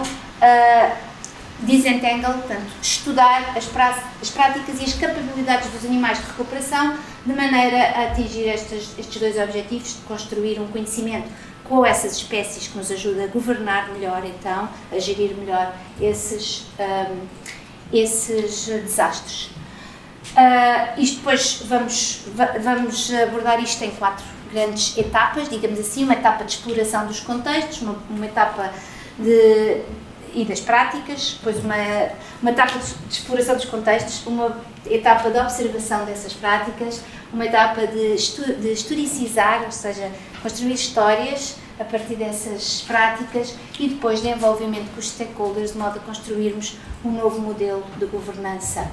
disentangle, portanto, estudar as práticas e as capacidades dos animais de recuperação, de maneira a atingir estes 2 objetivos, de construir um conhecimento com essas espécies que nos ajuda a governar melhor, então, a gerir melhor esses desastres. Isto depois vamos abordar isto em 4 grandes etapas, digamos assim, uma etapa de exploração dos contextos, uma etapa e das práticas, depois uma etapa de exploração dos contextos, uma etapa de observação dessas práticas, uma etapa de historicizar, ou seja, construir histórias a partir dessas práticas, e depois de envolvimento com os stakeholders, de modo a construirmos um novo modelo de governança.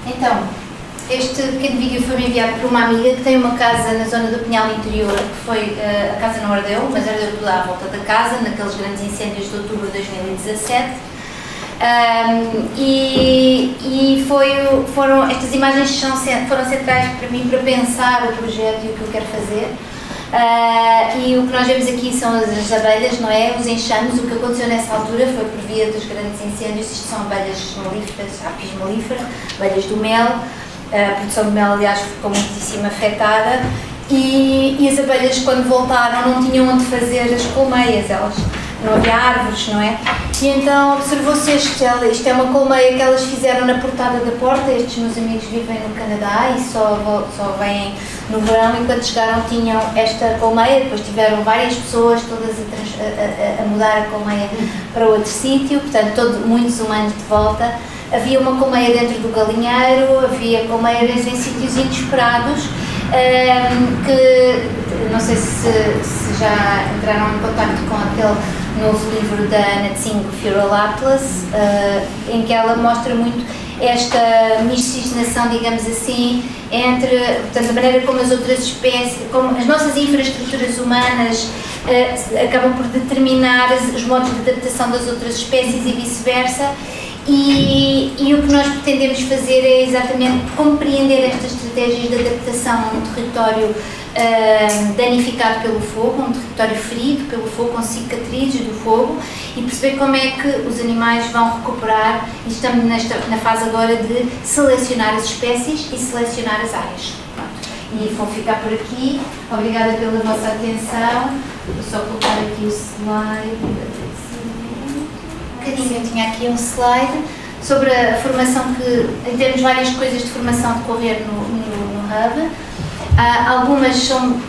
Então, este pequeno vídeo foi-me enviado por uma amiga que tem uma casa na zona do Pinhal Interior, que foi, a casa não ardeu, mas ardeu tudo à volta da casa, naqueles grandes incêndios de outubro de 2017. Foram estas imagens foram centrais para mim, para pensar o projeto e o que eu quero fazer. E o que nós vemos aqui são as abelhas, não é? Os enxames. O que aconteceu nessa altura foi por via dos grandes incêndios. Isto são abelhas melíferas, apis melífera, abelhas do mel. A produção de mel, aliás, ficou muitíssimo afetada. E as abelhas, quando voltaram, não tinham onde fazer as colmeias. Não havia árvores, não é? E então observou-se isto é uma colmeia que elas fizeram na portada da porta. Estes meus amigos vivem no Canadá e só vêm no verão, e quando chegaram tinham esta colmeia. Depois tiveram várias pessoas todas a mudar a colmeia para outro sítio, portanto muitos humanos de volta. Havia uma colmeia dentro do galinheiro, havia colmeias em sítios inesperados, que não sei se já entraram em contacto com aquele novo livro da Ana Tzingo, Feral Atlas, em que ela mostra muito esta miscigenação, digamos assim, entre, portanto, a maneira como as outras espécies, como as nossas infraestruturas humanas acabam por determinar os modos de adaptação das outras espécies e vice-versa, E o que nós pretendemos fazer é exatamente compreender estas estratégias de adaptação a um território danificado pelo fogo, um território ferido pelo fogo, com cicatrizes do fogo, e perceber como é que os animais vão recuperar. E estamos na fase agora de selecionar as espécies e selecionar as áreas. E vou ficar por aqui. Obrigada pela vossa atenção. Vou só colocar aqui o slide. Eu tinha aqui um slide sobre a formação temos várias coisas de formação a decorrer no Hub. Algumas são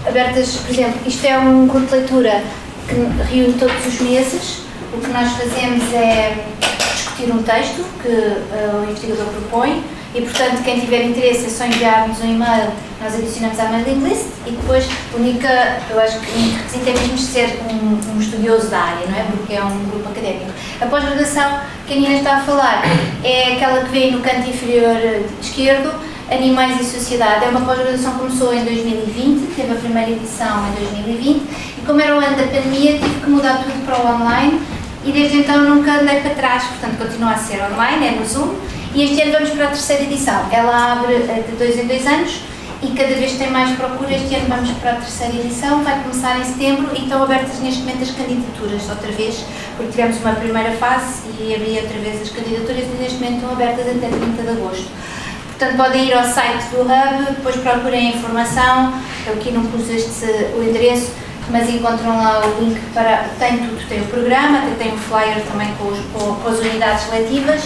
abertas, por exemplo, isto é um grupo de leitura que reúne todos os meses. O que nós fazemos é discutir um texto que o investigador propõe e, portanto, quem tiver interesse é só enviar-nos um e-mail, nós adicionamos à mailing list e depois eu acho que o único requisito é mesmo ser um estudioso da área, não é? Porque é um grupo académico. A pós-graduação que a Nina está a falar é aquela que vem no canto inferior esquerdo, Animais e Sociedade. É uma pós-graduação que começou em 2020, teve a primeira edição em 2020 e, como era o ano da pandemia, tive que mudar tudo para o online e desde então nunca andei para trás, portanto continua a ser online, é no Zoom. E este ano vamos para a terceira edição. Ela abre de 2 em 2 anos e cada vez tem mais procura. Este ano vamos para a terceira edição, vai começar em setembro e estão abertas neste momento as candidaturas outra vez, porque tivemos uma primeira fase e abri outra vez as candidaturas e neste momento estão abertas até 30 de agosto. Portanto, podem ir ao site do Hub, depois procurem a informação. Eu aqui não pus o endereço, mas encontram lá o link tem tudo, tem o programa, até tem um flyer também com as unidades letivas.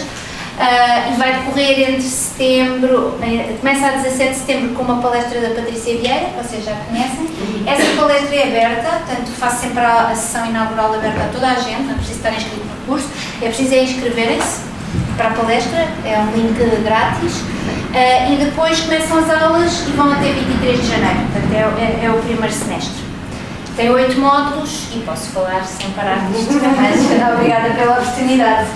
E vai decorrer entre setembro, começa a 17 de setembro com uma palestra da Patrícia Vieira, que vocês já conhecem. Essa palestra é aberta, portanto faço sempre a sessão inaugural aberta a toda a gente, não é preciso estar inscrito no curso, é preciso inscreverem-se para a palestra, é um link grátis. E depois começam as aulas e vão até 23 de janeiro, portanto é o primeiro semestre. Tem 8 módulos e posso falar sem parar disto, mas obrigada pela oportunidade.